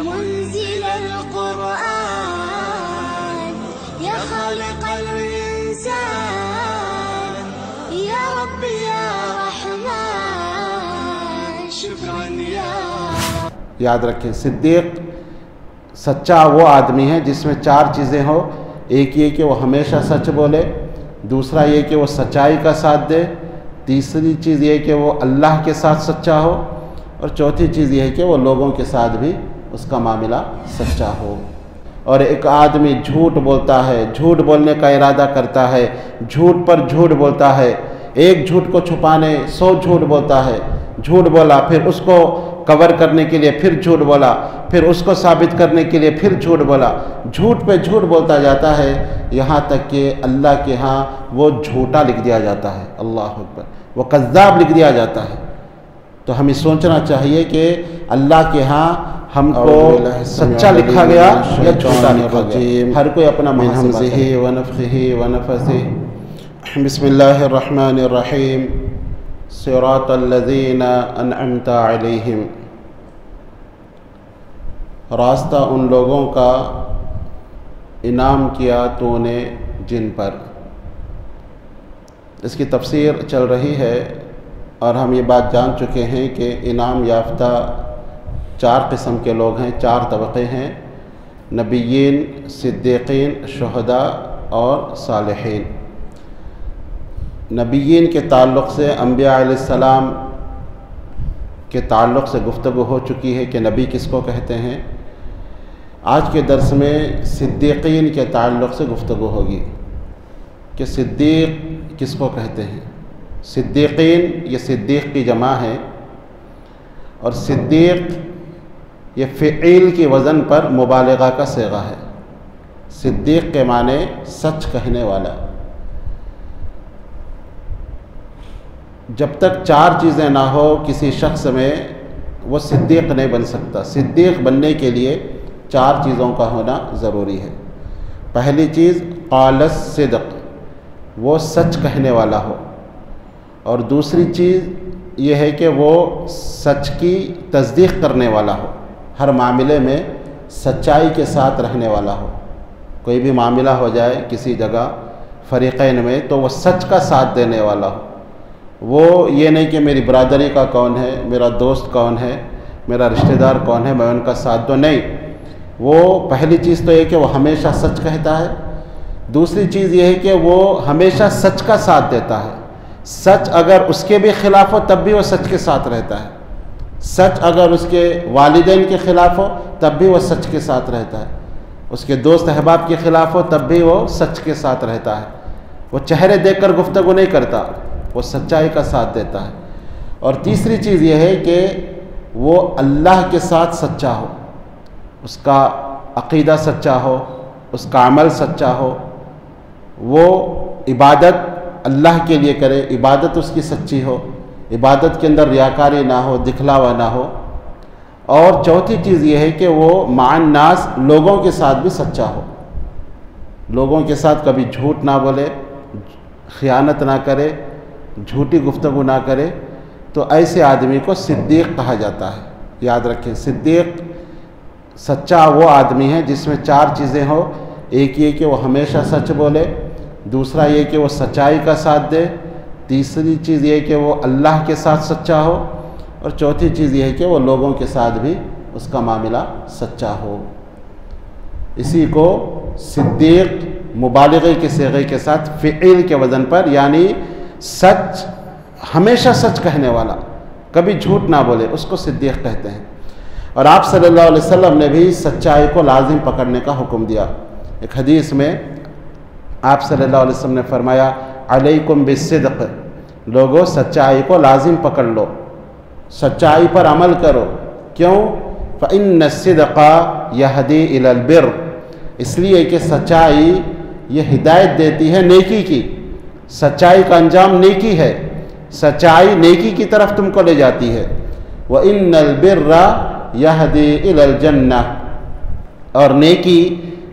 منزل القرآن يا خالق الإنسان يا ربي يا رحمن شكرا يا. یاد رکھیں صدیق سچا وہ آدمی ہے جس میں چار چیزیں ہو. ایک یہ کہ وہ ہمیشہ سچ بولے، دوسرا یہ کہ وہ سچائی کا ساتھ دے، تیسری چیز یہ کہ وہ اللہ کے ساتھ سچا ہو، اور چوتھی چیز یہ ہے کہ وہ لوگوں کے ساتھ بھی اس کا معاملہ سچا ہو. اور ایک آدمی جھوٹ بولتا ہے، جھوٹ بولنے کا ارادہ کرتا ہے، جھوٹ پر جھوٹ بولتا ہے، ایک جھوٹ کو چھپانے 100 جھوٹ بولتا ہے. جھوٹ بولا، پھر اس کو کور کرنے کے لیے پھر جھوٹ بولا، پھر اس کو ثابت کرنے کے لیے پھر جھوٹ بولا، جھوٹ پہ جھوٹ بولتا جاتا ہے، یہاں تک کہ اللہ کے ہاں وہ جھوٹا لکھ دیا جاتا ہے. اللہ اکبر، وہ کذاب لکھ دیا جاتا ہے. تو ہمیں سوچنا چاہیے کہ اللہ کے ہاں ہم کو سچا لکھا گیا یا جھوٹا لکھا گیا. ہر کوئی اپنا محاسبہ ونفخہ ونفثہ. بسم اللہ الرحمن الرحیم. صراط الذین انعمت علیہم، راستہ ان لوگوں کا انعام کیا تو نے جن پر. اس کی تفسیر چل رہی ہے اور ہم یہ بات جان چکے ہیں کہ انعام یافتہ 4 قسم کے لوگ ہیں، 4 طبقے ہیں: نبیین، صدیقین، شہداء اور صالحین. نبیین کے تعلق سے انبیاء علیہ السلام کے تعلق سے گفتگو ہو چکی ہے کہ نبی کس کو کہتے ہیں. آج کے درس میں صدیقین کے تعلق سے گفتگو ہوگی کہ صدیق کس کو کہتے ہیں. صدیقین یہ صدیق کی جمع ہے، اور صدیق یہ فعیل کی وزن پر مبالغہ کا صیغہ ہے. صدیق کے معنی سچ کہنے والا. جب تک 4 چیزیں نہ ہو کسی شخص میں، وہ صدیق نہیں بن سکتا. صدیق بننے کے لیے 4 چیزوں کا ہونا ضروری ہے. پہلی چیز قال الصدق، وہ سچ کہنے والا ہو. اور دوسری چیز یہ ہے کہ وہ سچ کی تصدیق کرنے والا ہو، ہر معاملے میں سچائی کے ساتھ رہنے والا ہو. کوئی بھی معاملہ ہو جائے کسی جگہ فریقین میں تو وہ سچ کا ساتھ دینے والا ہو. وہ یہ نہیں کہ میری برادری کا کون ہے، میرا دوست کون ہے، میرا رشتہ دار کون ہے، میں ان کا ساتھ دوں. نہیں، وہ پہلی چیز تو یہ کہ وہ ہمیشہ سچ کہتا ہے. دوسری چیز یہ ہے کہ وہ ہمیشہ سچ کا ساتھ دیتا ہے. سچ اگر اس کے بھی خلاف ہو تب بھی وہ سچ کے ساتھ رہتا ہے. سچ اگر اس کے والدین کے خلاف ہو تب بھی وہ سچ کے ساتھ رہتا ہے. اس کے دوست احباب کے خلاف ہو تب بھی وہ سچ کے ساتھ رہتا ہے. وہ چہرے دیکھ کر گفتگو نہیں کرتا، وہ سچائی کا ساتھ دیتا ہے. اور تیسری چیز یہ ہے کہ وہ اللہ کے ساتھ سچا ہو، اس کا عقیدہ سچا ہو، اس کا عمل سچا ہو. وہ عبادت اللہ کے لیے کرے، عبادت اس کی سچی ہو، عبادت کے اندر ریاکاری نہ ہو، دکھلاوا نہ ہو. اور چوتھی چیز یہ ہے کہ وہ مع الناس، لوگوں کے ساتھ بھی سچا ہو، لوگوں کے ساتھ کبھی جھوٹ نہ بولے، خیانت نہ کرے، جھوٹی گفتگو نہ کرے. تو ایسے آدمی کو صدیق کہا جاتا ہے. یاد رکھیں، صدیق سچا وہ آدمی ہے جس میں 4 چیزیں ہو. ایک یہ کہ وہ ہمیشہ سچ بولے، دوسرا یہ کہ وہ سچائی کا ساتھ دے، تیسری چیز یہ کہ وہ اللہ کے ساتھ سچا ہو، اور چوتھی چیز یہ ہے کہ وہ لوگوں کے ساتھ بھی اس کا معاملہ سچا ہو. اسی کو صدیق مبالغے کے صیغے کے ساتھ فعیل کے وزن پر، یعنی سچ، ہمیشہ سچ کہنے والا، کبھی جھوٹ نہ بولے، اس کو صدیق کہتے ہیں. اور آپ صلی اللہ علیہ وسلم نے بھی سچائی کو لازم پکڑنے کا حکم دیا. ایک حدیث میں آپ صلی اللہ علیہ وسلم نے فرمایا علیکم بالصدق، لوگو سچائی کو لازم پکڑ لو، سچائی پر عمل کرو. کیوں؟ فإن الصدق یہدی الی البر، اس لیے کہ سچائی یہ ہدایت دیتی ہے نیکی کی. سچائی کا انجام نیکی ہے، سچائی نیکی کی طرف تم کو لے جاتی ہے. وإن البر یہدی الی الجنہ، اور نیکی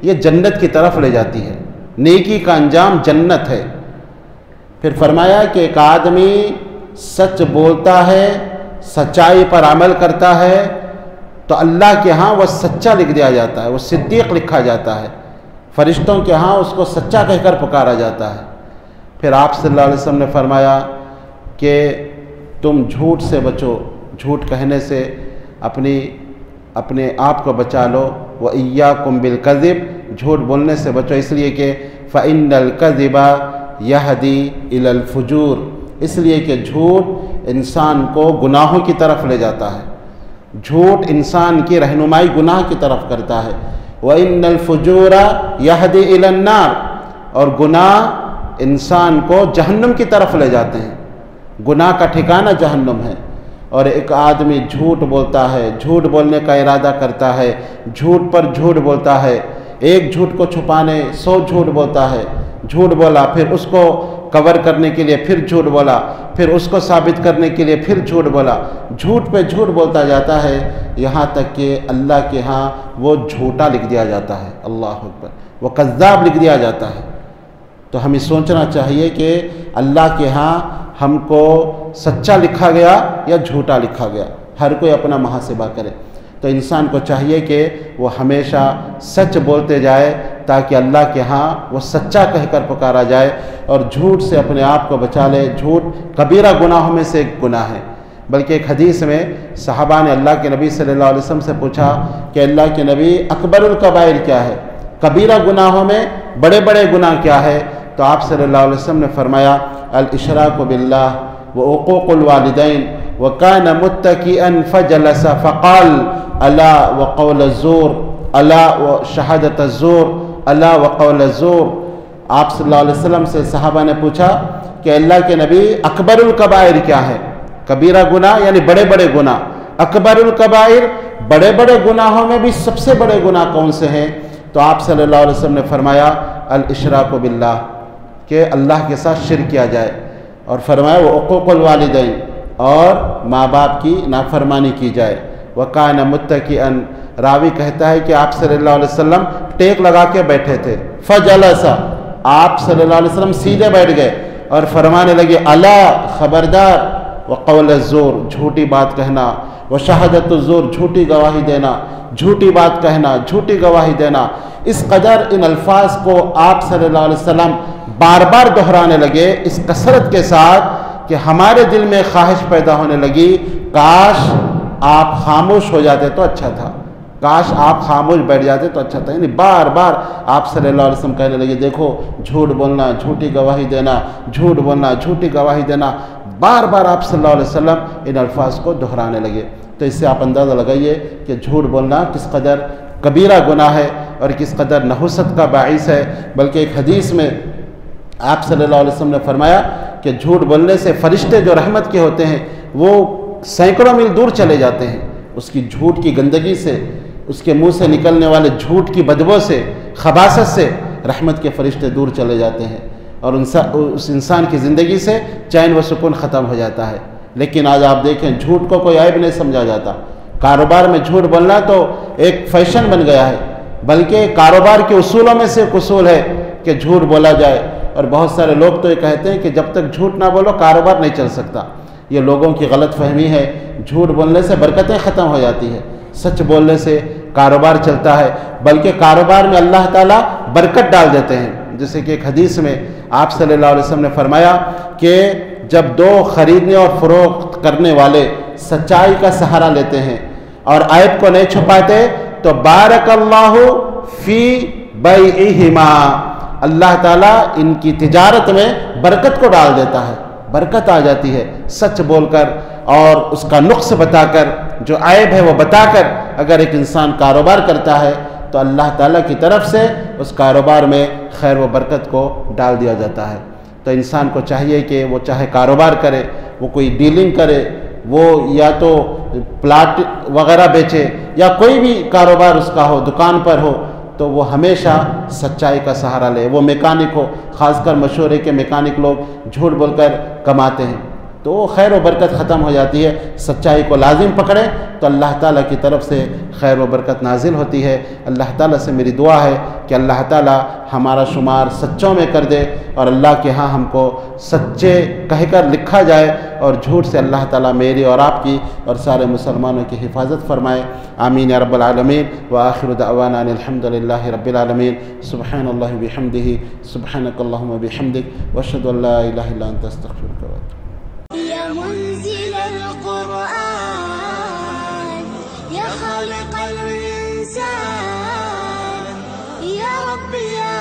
یہ جنت کی طرف لے جاتی ہے. نیکی کا انجام جنت ہے. پھر فرمایا کہ ایک آدمی سچ بولتا ہے، سچائی پر عمل کرتا ہے، تو اللہ کے ہاں وہ سچا لکھ دیا جاتا ہے، وہ صدیق لکھا جاتا ہے، فرشتوں کے ہاں اس کو سچا کہہ کر پکارا جاتا ہے۔ پھر آپ صلی اللہ علیہ وسلم نے فرمایا کہ تم جھوٹ سے بچو، جھوٹ کہنے سے اپنے آپ کو بچا لو، وَإِيَّاكُمْ بِالْكَذِبِ، جھوٹ بولنے سے بچو، اس لیے کہ فَإِنَّ الْكَذِبَ يَهْدِي إِلَى الْفُجُورِ، اس لیے کہ جھوٹ انسان کو گناہوں کی طرف لے جاتا ہے، جھوٹ انسان کی رہنمائی گناہ کی طرف کرتا ہے۔ وَإِنَّ الْفُجُورَ يَهْدِي إِلَى النَّارِ، اور گناہ انسان کو جہنم کی طرف لے جاتے ہیں، گناہ کا ٹھکانہ جہنم ہے۔ اور ایک آدمی جھوٹ بولتا ہے، جھوٹ بولنے کا ارادہ کرتا ہے، جھوٹ پر جھوٹ بولتا ہے، ایک جھوٹ کو چھپانے 100 جھوٹ بولتا ہے، جھوٹ بولا پھر اس کو کور کرنے کے لیے پھر جھوٹ بولا، پھر اس کو ثابت کرنے کے لیے پھر جھوٹ بولا، جھوٹ پہ جھوٹ بولتا جاتا ہے، یہاں تک کہ اللہ کے ہاں وہ جھوٹا لکھ دیا جاتا ہے، اللہ اکبر، وہ کذاب لکھ دیا جاتا ہے۔ تو ہمیں سوچنا چاہیے کہ اللہ کے ہاں ہم کو سچا لکھا گیا یا جھوٹا لکھا گیا، ہر کوئی اپنا محاسبہ کرے۔ تو انسان کو چاہیے کہ وہ ہمیشہ سچ بولتے جائے تاکہ اللہ کے ہاں وہ سچا کہہ کر پکارا جائے، اور جھوٹ سے اپنے آپ کو بچا لے۔ جھوٹ کبیرہ گناہوں میں سے ایک گناہ ہے، بلکہ ایک حدیث میں صحابہ نے اللہ کے نبی صلی اللہ علیہ وسلم سے پوچھا کہ اللہ کے نبی اکبر الکبائر کیا ہے، کبیرہ گناہوں میں بڑے بڑے گناہ کیا ہے؟ تو آپ صلی اللہ علیہ وسلم نے فرمایا الاشراک باللہ وعقوق الوالدین وکان متکئا فجلس فقال الا وقول الزور الا وشہادت الزور الا وقول الزور۔ آپ صلی اللہ علیہ وسلم سے صحابہ نے پوچھا کہ اللہ کے نبی اکبر الکبائر کیا ہے؟ کبیرہ گناہ یعنی بڑے بڑے گناہ، اکبر الکبائر بڑے بڑے گناہوں میں بھی سب سے بڑے گناہ کون سے ہیں؟ تو آپ صلی اللہ علیہ وسلم نے فرمایا الاشراک باللہ، کہ اللہ کے ساتھ شرک کیا جائے، اور فرمایا وہ عقوق الوالدین، اور ماں باپ کی نافرمانی کی جائے۔ وکان متکئا، راوی کہتا ہے کہ آپ صلی اللہ علیہ وسلم ٹیک لگا کے بیٹھے تھے، فجلس، آپ صلی اللہ علیہ وسلم سیدھے بیٹھ گئے اور فرمانے لگے الا، خبردار، وقول الزور، جھوٹی بات کہنا، وشہادت الزور، جھوٹی گواہی دینا، جھوٹی بات کہنا، جھوٹی گواہی دینا۔ اس قدر ان الفاظ کو آپ صلی اللہ علیہ وسلم بار بار دہرانے لگے اس کثرت کے ساتھ کہ ہمارے دل میں خواہش پیدا ہونے لگی کاش آپ خاموش ہو جاتے تو اچھا تھا، کاش آپ خاموش بیٹھ جاتے تو اچھا تھا۔ یعنی بار بار آپ صلی اللہ علیہ وسلم کہنے لگے دیکھو جھوٹ بولنا، جھوٹی گواہی دینا، جھوٹ بولنا، جھوٹی گواہی دینا، بار بار آپ صلی اللہ علیہ وسلم ان الفاظ کو دہرانے لگے۔ تو اس سے آپ اندازہ لگائیے کہ جھوٹ بولنا کس قدر کبیرہ گناہ ہے اور کس قدر نحوست کا باعث ہے۔ بلکہ ایک حدیث میں آپ صلی اللہ علیہ وسلم نے فرمایا کہ جھوٹ بولنے سے فرشتے جو رحمت کے ہوتے ہیں وہ سینکڑوں میل دور چلے جاتے ہیں، اس کی جھوٹ کی گندگی سے، اس کے منہ سے نکلنے والے جھوٹ کی بدبو سے، خباثت سے رحمت کے فرشتے دور چلے جاتے ہیں، اور اس انسان کی زندگی سے چین و سکون ختم ہو جاتا ہے۔ لیکن آج آپ دیکھیں جھوٹ کو کوئی عیب نہیں سمجھا جاتا، کاروبار میں جھوٹ بولنا تو ایک فیشن بن گیا ہے، بلکہ کاروبار کے اصولوں میں سے ایک اصول ہے کہ جھوٹ بولا جائے، اور بہت سارے لوگ تو یہ کہتے ہیں کہ جب تک جھوٹ نہ بولو کاروبار نہیں چل سکتا۔ یہ لوگوں کی غلط فہمی ہے، جھوٹ بولنے سے برکتیں ختم ہو جاتی ہیں، سچ بولنے سے کاروبار چلتا ہے، بلکہ کاروبار میں اللہ تعالیٰ برکت ڈال دیتے ہیں۔ جیسے کہ ایک حدیث میں آپ صلی اللہ علیہ وسلم نے فرمایا کہ جب دو خریدنے اور فروخت کرنے والے سچائی کا سہارا لیتے ہیں اور عیب کو نہیں چھپاتے تو بارک اللہ فی بیعہما، اللہ تعالیٰ ان کی تجارت میں برکت کو ڈال دیتا ہے، برکت آ جاتی ہے۔ سچ بول کر اور اس کا نقص بتا کر، جو عیب ہے وہ بتا کر اگر ایک انسان کاروبار کرتا ہے تو اللہ تعالیٰ کی طرف سے اس کاروبار میں خیر و برکت کو ڈال دیا جاتا ہے۔ تو انسان کو چاہیے کہ وہ چاہے کاروبار کرے، وہ کوئی ڈیلنگ کرے، وہ یا تو پلاٹ وغیرہ بیچے یا کوئی بھی کاروبار اس کا ہو، دکان پر ہو، تو وہ ہمیشہ سچائی کا سہارا لے۔ وہ میکینک ہو، خاص کر مشہور ہے کہ میکینک لوگ جھوٹ بول کر کماتے ہیں، تو وہ خیر و برکت ختم ہو جاتی ہے. سچائی کو لازم پکڑے تو اللہ تعالیٰ کی طرف سے خیر و برکت نازل ہوتی ہے. اللہ تعالیٰ سے میری دعا ہے کہ اللہ تعالیٰ ہمارا شمار سچوں میں کر دے اور اللہ کے ہاں ہم کو سچے کہہ کر لکھا جائے اور جھوٹ سے اللہ تعالیٰ میری اور آپ کی اور سارے مسلمانوں کی حفاظت فرمائے. آمین یا رب العالمین. وآخر دعوانا ان الحمد للہ رب العالمین. سبحان اللہ بحمدہ سبحانک اللہم بحمدک واشہد ان لا الہ الا انت استغفرک واتوب الیک. يا منزل القرآن يا خالق الإنسان يا رب يا